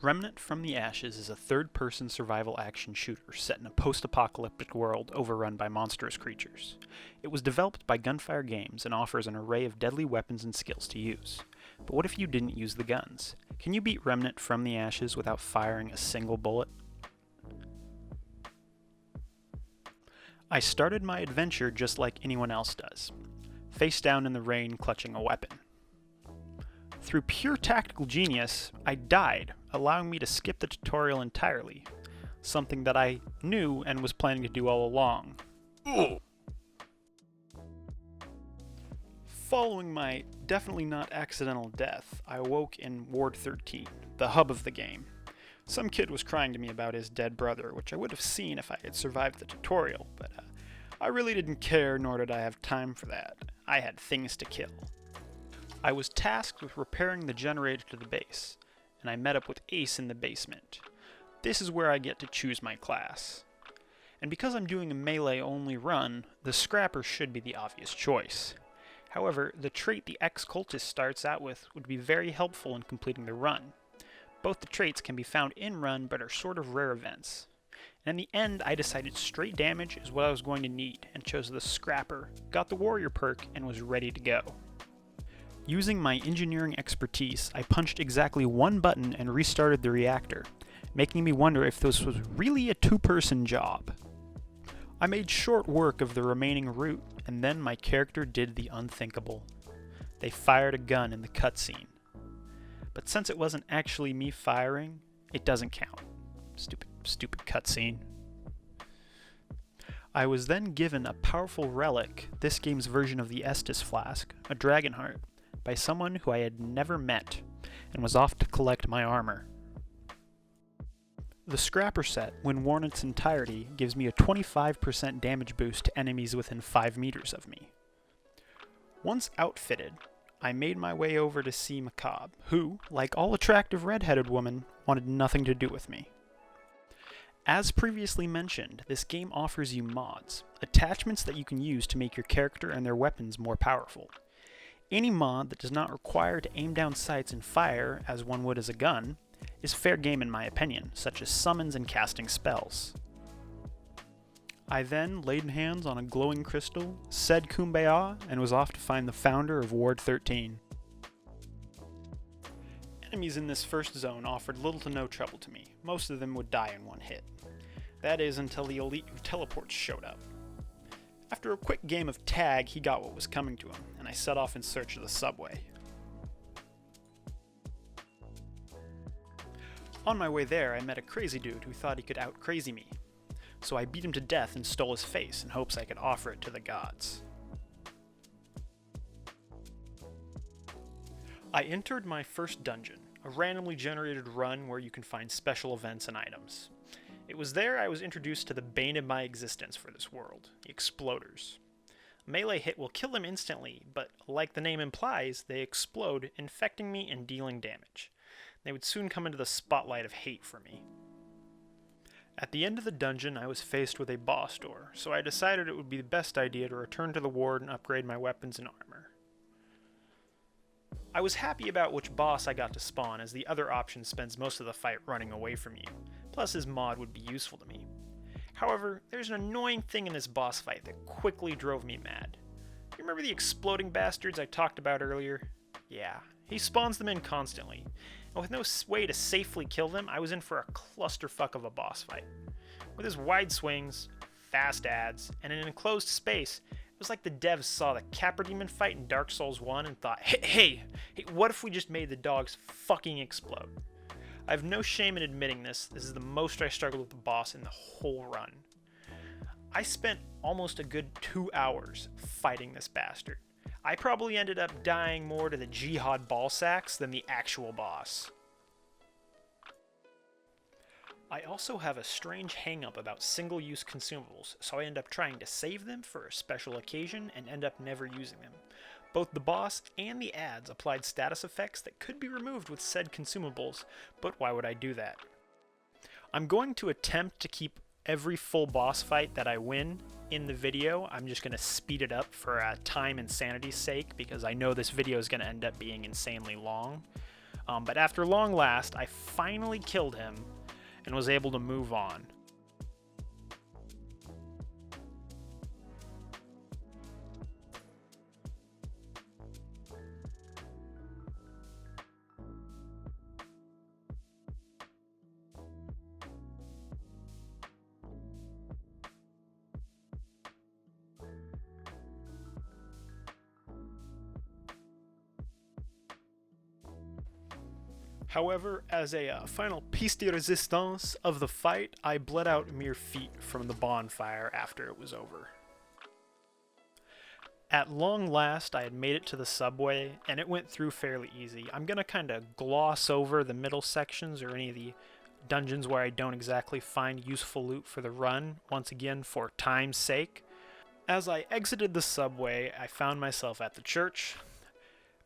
Remnant from the Ashes is a third-person survival action shooter set in a post-apocalyptic world overrun by monstrous creatures. It was developed by Gunfire Games and offers an array of deadly weapons and skills to use. But what if you didn't use the guns? Can you beat Remnant from the Ashes without firing a single bullet? I started my adventure just like anyone else does, face down in the rain clutching a weapon. Through pure tactical genius, I died, allowing me to skip the tutorial entirely, something that I knew and was planning to do all along. Ugh. Following my definitely not accidental death, I awoke in Ward 13, the hub of the game. Some kid was crying to me about his dead brother, which I would have seen if I had survived the tutorial, but I really didn't care, nor did I have time for that. I had things to kill. I was tasked with repairing the generator to the base, and I met up with Ace in the basement. This is where I get to choose my class. And because I'm doing a melee-only run, the Scrapper should be the obvious choice. However, the trait the ex-cultist starts out with would be very helpful in completing the run. Both the traits can be found in run, but are sort of rare events. And in the end, I decided straight damage is what I was going to need, and chose the Scrapper, got the Warrior perk, and was ready to go. Using my engineering expertise, I punched exactly one button and restarted the reactor, making me wonder if this was really a two-person job. I made short work of the remaining route, and then my character did the unthinkable. They fired a gun in the cutscene. But since it wasn't actually me firing, it doesn't count. Stupid cutscene. I was then given a powerful relic, this game's version of the Estus flask, a dragon heart, by someone who I had never met, and was off to collect my armor. The Scrapper set, when worn in its entirety, gives me a 25% damage boost to enemies within 5 meters of me. Once outfitted, I made my way over to see Macabre, who, like all attractive red-headed women, wanted nothing to do with me. As previously mentioned, this game offers you mods, attachments that you can use to make your character and their weapons more powerful. Any mod that does not require to aim down sights and fire, as one would as a gun, is fair game in my opinion, such as summons and casting spells. I then laid hands on a glowing crystal, said Kumbaya, and was off to find the founder of Ward 13. Enemies in this first zone offered little to no trouble to me. Most of them would die in one hit. That is, until the elite who teleports showed up. After a quick game of tag, he got what was coming to him, and I set off in search of the subway. On my way there, I met a crazy dude who thought he could out-crazy me, so I beat him to death and stole his face in hopes I could offer it to the gods. I entered my first dungeon, a randomly generated run where you can find special events and items. It was there I was introduced to the bane of my existence for this world, the Exploders. A melee hit will kill them instantly, but like the name implies, they explode, infecting me and dealing damage. They would soon come into the spotlight of hate for me. At the end of the dungeon, I was faced with a boss door, so I decided it would be the best idea to return to the ward and upgrade my weapons and armor. I was happy about which boss I got to spawn, as the other option spends most of the fight running away from you, plus his mod would be useful to me. However, there's an annoying thing in this boss fight that quickly drove me mad. You remember the exploding bastards I talked about earlier? Yeah, he spawns them in constantly, and with no way to safely kill them, I was in for a clusterfuck of a boss fight. With his wide swings, fast adds, and an enclosed space, it was like the devs saw the Capra Demon fight in Dark Souls 1 and thought, hey, what if we just made the dogs fucking explode? I have no shame in admitting this is the most I struggled with the boss in the whole run. I spent almost a good 2 hours fighting this bastard. I probably ended up dying more to the Jihad ball sacks than the actual boss. I also have a strange hang-up about single-use consumables, so I end up trying to save them for a special occasion and end up never using them. Both the boss and the ads applied status effects that could be removed with said consumables, but why would I do that? I'm going to attempt to keep every full boss fight that I win in the video. I'm just going to speed it up for time and sanity's sake, because I know this video is going to end up being insanely long. But after long last, I finally killed him and was able to move on. However, as a final piece de resistance of the fight, I bled out mere feet from the bonfire after it was over. At long last, I had made it to the subway, and it went through fairly easy. I'm going to kind of gloss over the middle sections or any of the dungeons where I don't exactly find useful loot for the run, once again for time's sake. As I exited the subway, I found myself at the church,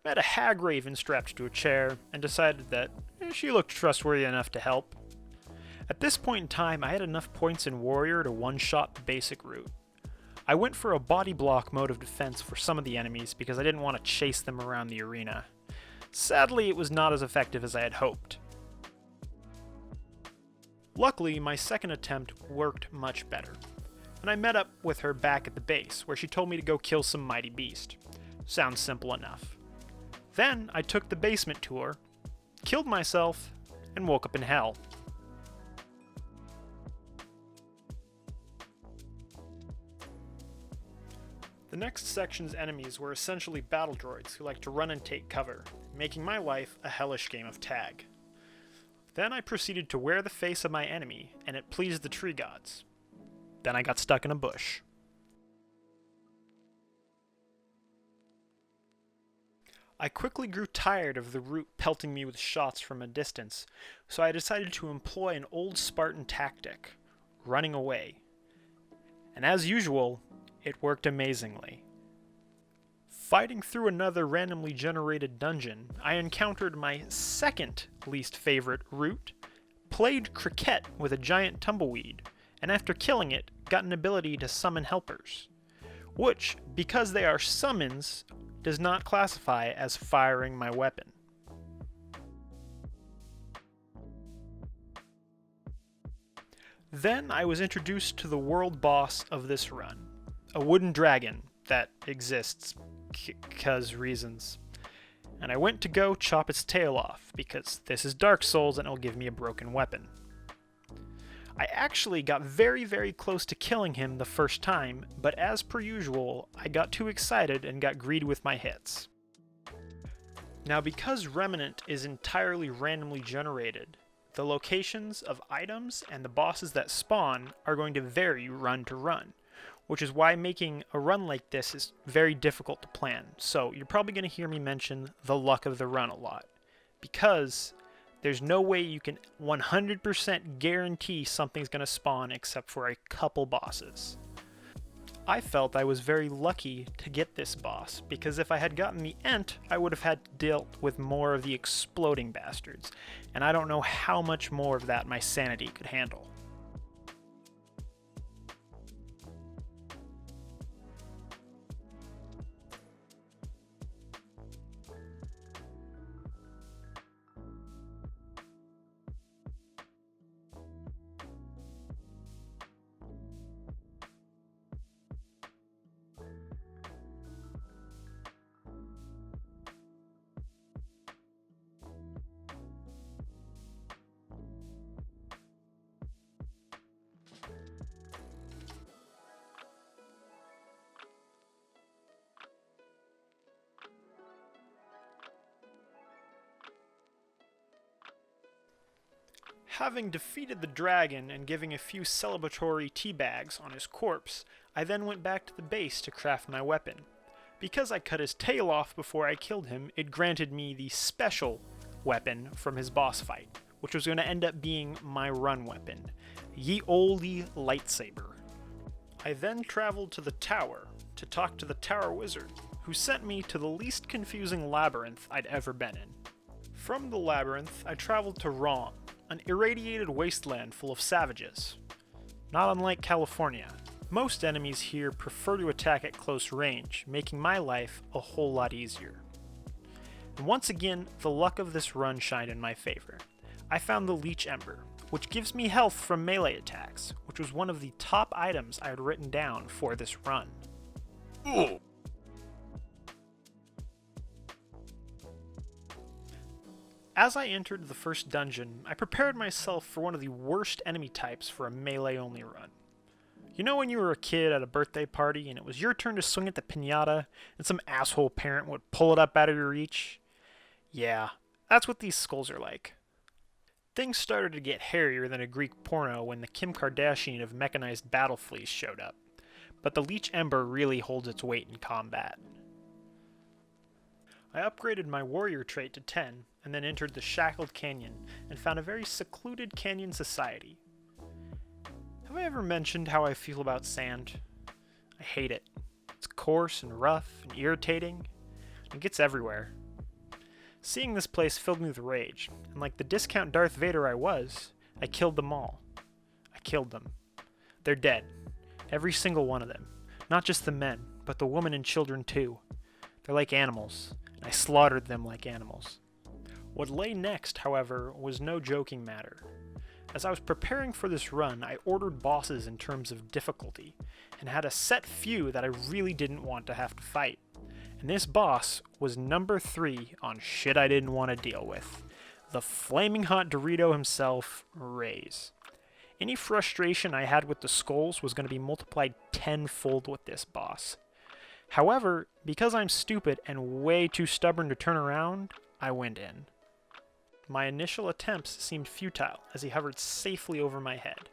met a hag raven strapped to a chair, and decided that she looked trustworthy enough to help. At this point in time, I had enough points in Warrior to one-shot the basic route. I went for a body block mode of defense for some of the enemies because I didn't want to chase them around the arena. Sadly, it was not as effective as I had hoped. Luckily, my second attempt worked much better, and I met up with her back at the base, where she told me to go kill some mighty beast. Sounds simple enough. Then I took the basement tour, killed myself, and woke up in hell. The next section's enemies were essentially battle droids who like to run and take cover, making my life a hellish game of tag. Then I proceeded to wear the face of my enemy, and it pleased the tree gods. Then I got stuck in a bush. I quickly grew tired of the root pelting me with shots from a distance, so I decided to employ an old Spartan tactic, running away. And as usual, it worked amazingly. Fighting through another randomly generated dungeon, I encountered my second least favorite route, played cricket with a giant tumbleweed, and after killing it, got an ability to summon helpers, which, because they are summons, does not classify as firing my weapon. Then I was introduced to the world boss of this run, a wooden dragon that exists because reasons. And I went to go chop its tail off because this is Dark Souls and it'll give me a broken weapon. I actually got very, very close to killing him the first time, but as per usual, I got too excited and got greedy with my hits. Now, because Remnant is entirely randomly generated, the locations of items and the bosses that spawn are going to vary run to run, which is why making a run like this is very difficult to plan. So you're probably going to hear me mention the luck of the run a lot, because there's no way you can 100% guarantee something's going to spawn except for a couple bosses. I felt I was very lucky to get this boss, because if I had gotten the Ent, I would have had dealt with more of the exploding bastards, and I don't know how much more of that my sanity could handle. Having defeated the dragon and giving a few celebratory teabags on his corpse, I then went back to the base to craft my weapon. Because I cut his tail off before I killed him, it granted me the special weapon from his boss fight, which was going to end up being my run weapon, Ye Olde Lightsaber. I then traveled to the tower to talk to the tower wizard, who sent me to the least confusing labyrinth I'd ever been in. From the labyrinth, I traveled to Rom, an irradiated wasteland full of savages. Not unlike California, most enemies here prefer to attack at close range, making my life a whole lot easier. And once again, the luck of this run shined in my favor. I found the Leech Ember, which gives me health from melee attacks, which was one of the top items I had written down for this run. Ooh. As I entered the first dungeon, I prepared myself for one of the worst enemy types for a melee-only run. You know when you were a kid at a birthday party and it was your turn to swing at the piñata and some asshole parent would pull it up out of your reach? Yeah, that's what these skulls are like. Things started to get hairier than a Greek porno when the Kim Kardashian of mechanized battle fleas showed up, but the Leech Ember really holds its weight in combat. I upgraded my warrior trait to 10 and then entered the Shackled Canyon and found a very secluded canyon society. Have I ever mentioned how I feel about sand? I hate it. It's coarse and rough and irritating. It gets everywhere. Seeing this place filled me with rage, and like the discount Darth Vader I was, I killed them all. I killed them. They're dead. Every single one of them. Not just the men, but the women and children too. They're like animals, and I slaughtered them like animals. What lay next, however, was no joking matter. As I was preparing for this run, I ordered bosses in terms of difficulty, and had a set few that I really didn't want to have to fight. And this boss was number 3 on shit I didn't want to deal with. The flaming hot Dorito himself, Raze. Any frustration I had with the skulls was going to be multiplied tenfold with this boss. However, because I'm stupid and way too stubborn to turn around, I went in. My initial attempts seemed futile as he hovered safely over my head.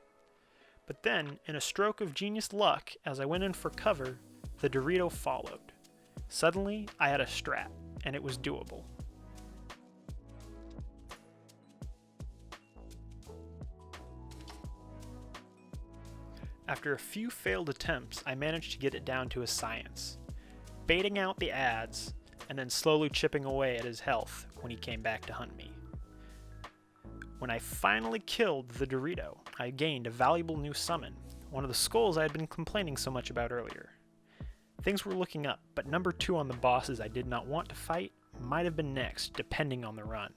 But then, in a stroke of genius luck, as I went in for cover, the Dorito followed. Suddenly, I had a strat, and it was doable. After a few failed attempts, I managed to get it down to a science, baiting out the ads, and then slowly chipping away at his health when he came back to hunt me. When I finally killed the Dorito, I gained a valuable new summon, one of the skulls I had been complaining so much about earlier. Things were looking up, but number 2 on the bosses I did not want to fight might have been next, depending on the run.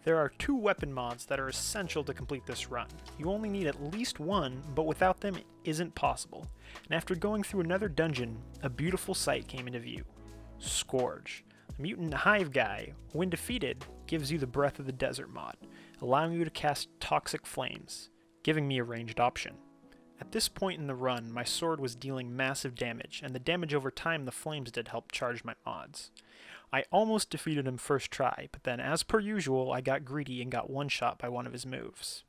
There are 2 weapon mods that are essential to complete this run. You only need at least one, but without them it isn't possible. And after going through another dungeon, a beautiful sight came into view. Scourge. The mutant hive guy, when defeated, gives you the Breath of the Desert mod, allowing you to cast toxic flames, giving me a ranged option. At this point in the run, my sword was dealing massive damage, and the damage over time the flames did help charge my mods. I almost defeated him first try, but then as per usual, I got greedy and got one-shot by one of his moves.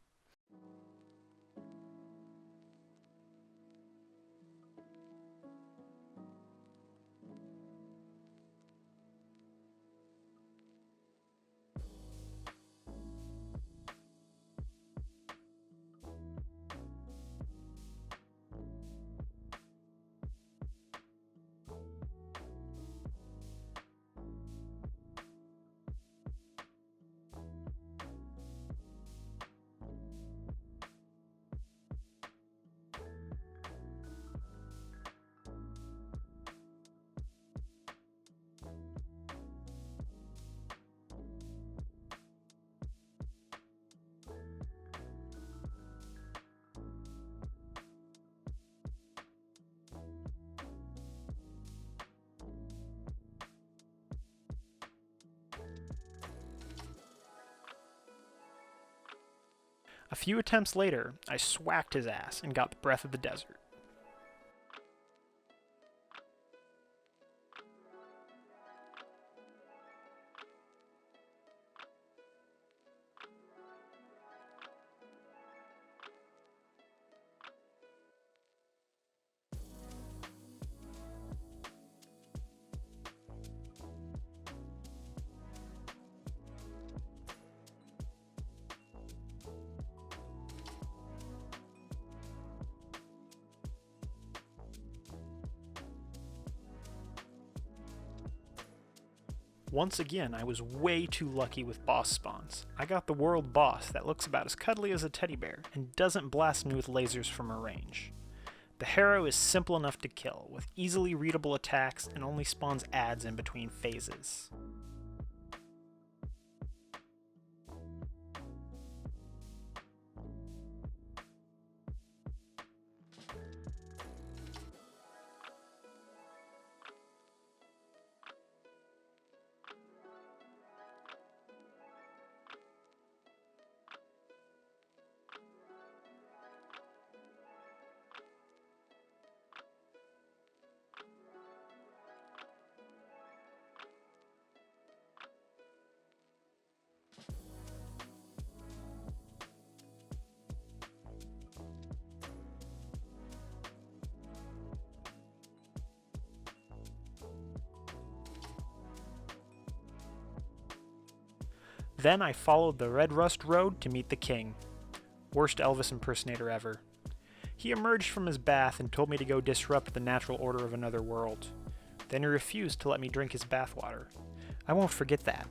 A few attempts later, I swacked his ass and got the breath of the desert. Once again, I was way too lucky with boss spawns. I got the world boss that looks about as cuddly as a teddy bear and doesn't blast me with lasers from a range. The Harrow is simple enough to kill, with easily readable attacks and only spawns adds in between phases. Then I followed the Red Rust Road to meet the King. Worst Elvis impersonator ever. He emerged from his bath and told me to go disrupt the natural order of another world. Then he refused to let me drink his bathwater. I won't forget that.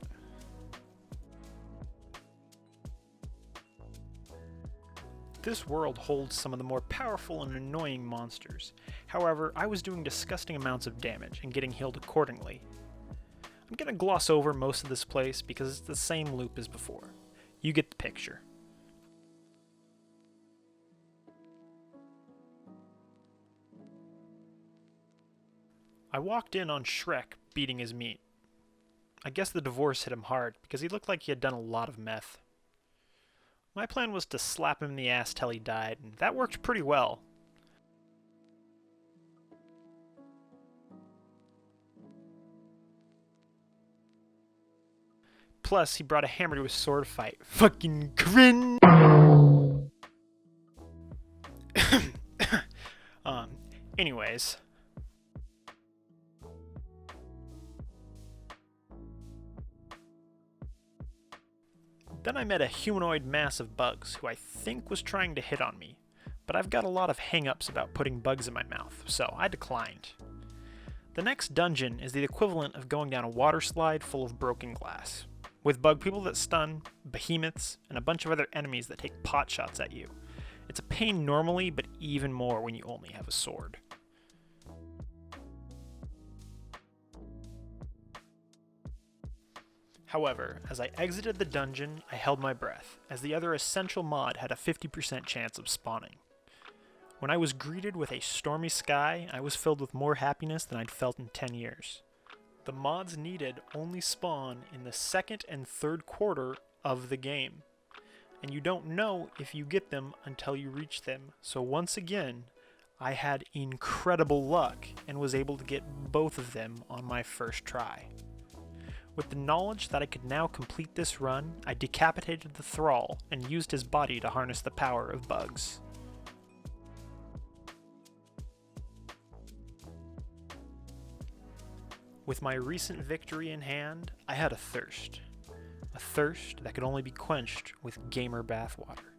This world holds some of the more powerful and annoying monsters. However, I was doing disgusting amounts of damage and getting healed accordingly. I'm gonna gloss over most of this place because it's the same loop as before. You get the picture. I walked in on Shrek beating his meat. I guess the divorce hit him hard because he looked like he had done a lot of meth. My plan was to slap him in the ass till he died, and that worked pretty well. Plus, he brought a hammer to his sword fight. Fucking cringe! Anyways. Then I met a humanoid mass of bugs who I think was trying to hit on me, but I've got a lot of hang-ups about putting bugs in my mouth, so I declined. The next dungeon is the equivalent of going down a water slide full of broken glass, with bug people that stun, behemoths, and a bunch of other enemies that take pot shots at you. It's a pain normally, but even more when you only have a sword. However, as I exited the dungeon, I held my breath, as the other essential mod had a 50% chance of spawning. When I was greeted with a stormy sky, I was filled with more happiness than I'd felt in 10 years. The mods needed only spawn in the second and third quarter of the game, and you don't know if you get them until you reach them, so once again, I had incredible luck and was able to get both of them on my first try. With the knowledge that I could now complete this run, I decapitated the thrall and used his body to harness the power of bugs. With my recent victory in hand, I had a thirst that could only be quenched with gamer bathwater.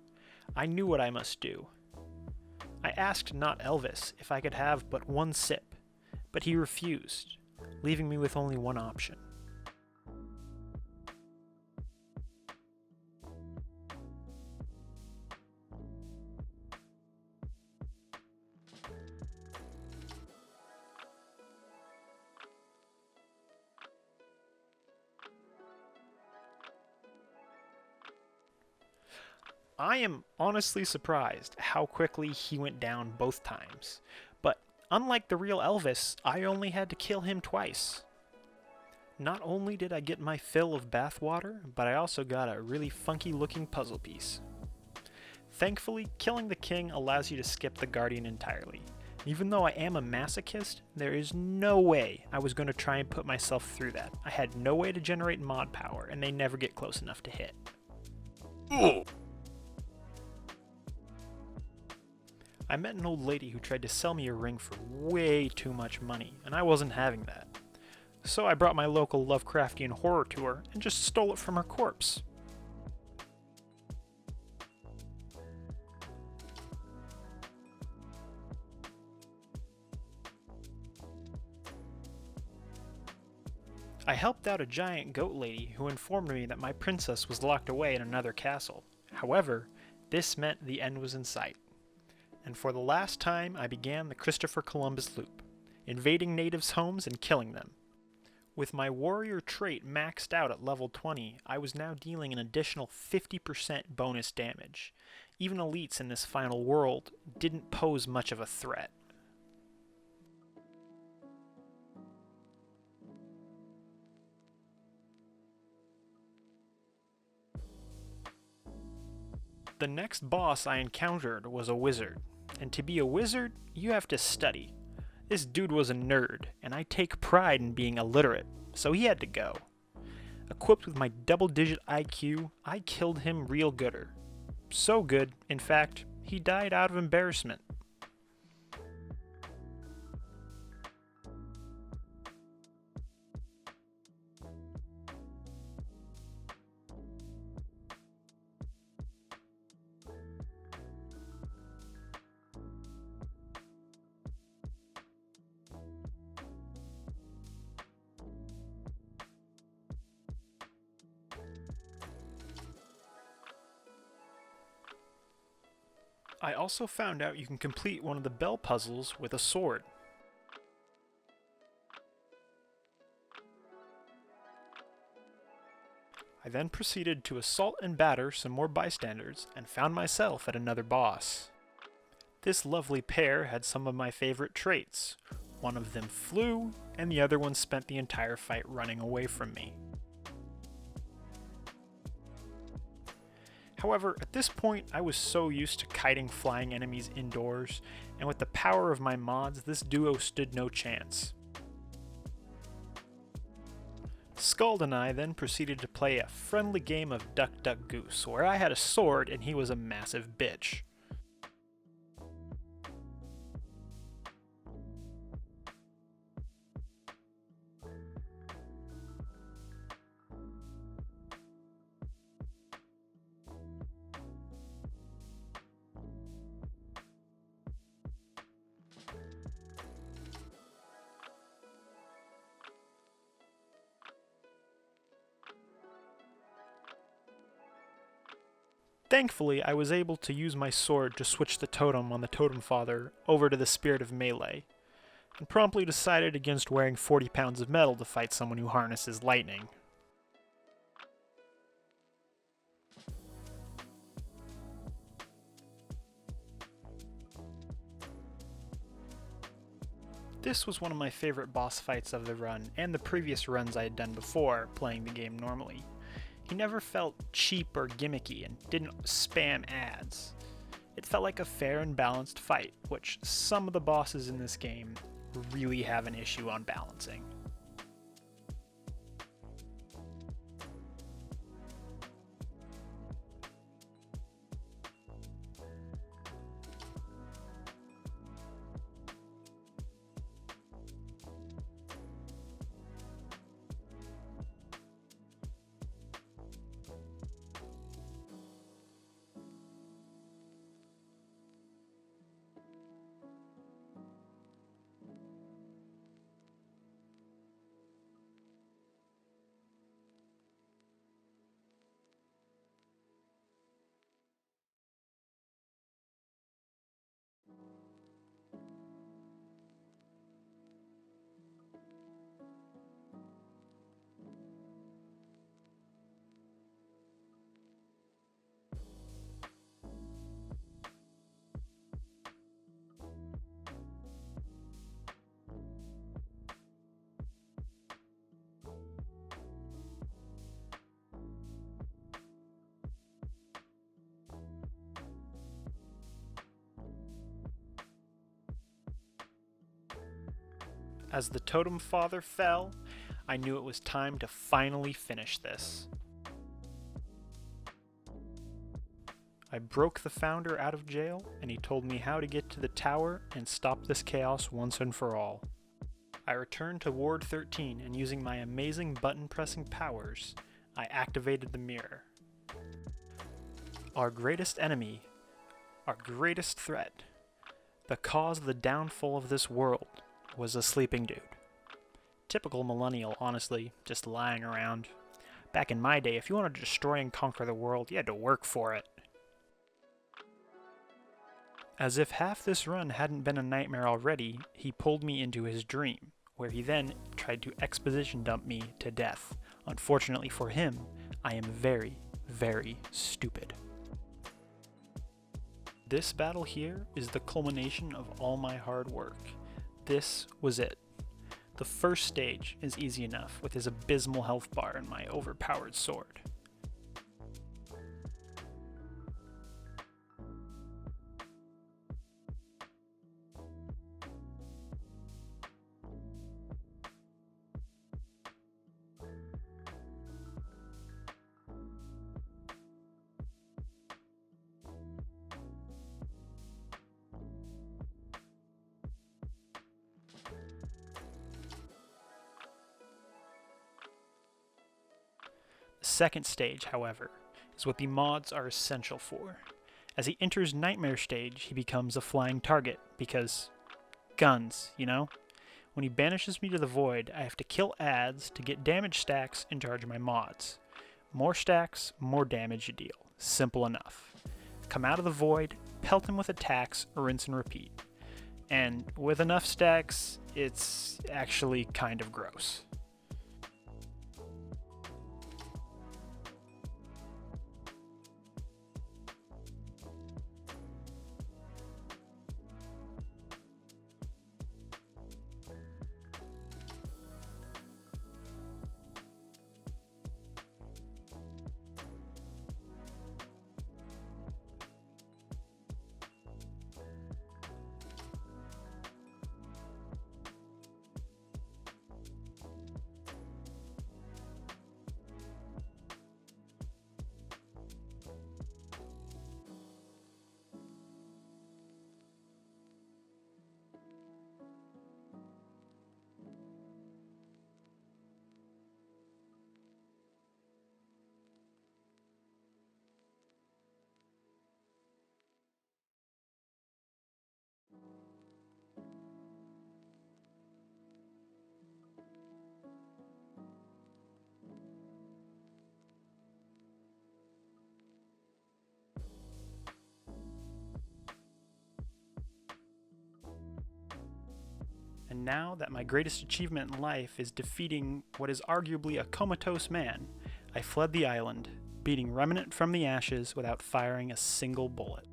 I knew what I must do. I asked not Elvis if I could have but one sip, but he refused, leaving me with only one option. I am honestly surprised how quickly he went down both times, but unlike the real Elvis, I only had to kill him twice. Not only did I get my fill of bathwater, but I also got a really funky looking puzzle piece. Thankfully, killing the king allows you to skip the guardian entirely. Even though I am a masochist, there is no way I was going to try and put myself through that. I had no way to generate mod power, and they never get close enough to hit. Ugh. I met an old lady who tried to sell me a ring for way too much money, and I wasn't having that. So I brought my local Lovecraftian horror to her and just stole it from her corpse. I helped out a giant goat lady who informed me that my princess was locked away in another castle. However, this meant the end was in sight. And for the last time, I began the Christopher Columbus loop, invading natives' homes and killing them. With my warrior trait maxed out at level 20, I was now dealing an additional 50% bonus damage. Even elites in this final world didn't pose much of a threat. The next boss I encountered was a wizard, and to be a wizard, you have to study. This dude was a nerd, and I take pride in being illiterate, so he had to go. Equipped with my double-digit IQ, I killed him real gooder. So good, in fact, he died out of embarrassment. I also found out you can complete one of the bell puzzles with a sword. I then proceeded to assault and batter some more bystanders and found myself at another boss. This lovely pair had some of my favorite traits. One of them flew, and the other one spent the entire fight running away from me. However, at this point, I was so used to kiting flying enemies indoors, and with the power of my mods, this duo stood no chance. Skald and I then proceeded to play a friendly game of Duck Duck Goose, where I had a sword and he was a massive bitch. Thankfully, I was able to use my sword to switch the totem on the Totem Father over to the Spirit of Melee, and promptly decided against wearing 40 pounds of metal to fight someone who harnesses lightning. This was one of my favorite boss fights of the run, and the previous runs I had done before playing the game normally. He never felt cheap or gimmicky and didn't spam ads. It felt like a fair and balanced fight, which some of the bosses in this game really have an issue on balancing. As the totem father fell, I knew it was time to finally finish this. I broke the founder out of jail, and he told me how to get to the tower and stop this chaos once and for all. I returned to Ward 13, and using my amazing button-pressing powers, I activated the mirror. Our greatest enemy, our greatest threat, the cause of the downfall of this world, was a sleeping dude. Typical millennial, honestly, just lying around. Back in my day, if you wanted to destroy and conquer the world, you had to work for it. As if half this run hadn't been a nightmare already, he pulled me into his dream, where he then tried to exposition dump me to death. Unfortunately for him, I am very, very stupid. This battle here is the culmination of all my hard work. This was it. The first stage is easy enough with his abysmal health bar and my overpowered sword. The second stage, however, is what the mods are essential for. As he enters Nightmare stage, he becomes a flying target, because guns, you know? When he banishes me to the void, I have to kill adds to get damage stacks and charge my mods. More stacks, more damage you deal. Simple enough. Come out of the void, pelt him with attacks, rinse and repeat. And with enough stacks, it's actually kind of gross. And now that my greatest achievement in life is defeating what is arguably a comatose man, I fled the island, beating Remnant from the ashes without firing a single bullet.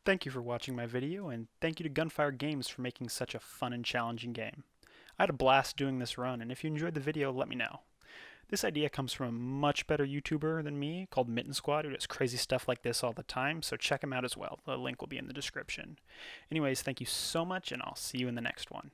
Thank you for watching my video, and thank you to Gunfire Games for making such a fun and challenging game. I had a blast doing this run, and if you enjoyed the video, let me know. This idea comes from a much better YouTuber than me called Mitten Squad, who does crazy stuff like this all the time, so check him out as well. The link will be in the description. Anyways, thank you so much, and I'll see you in the next one.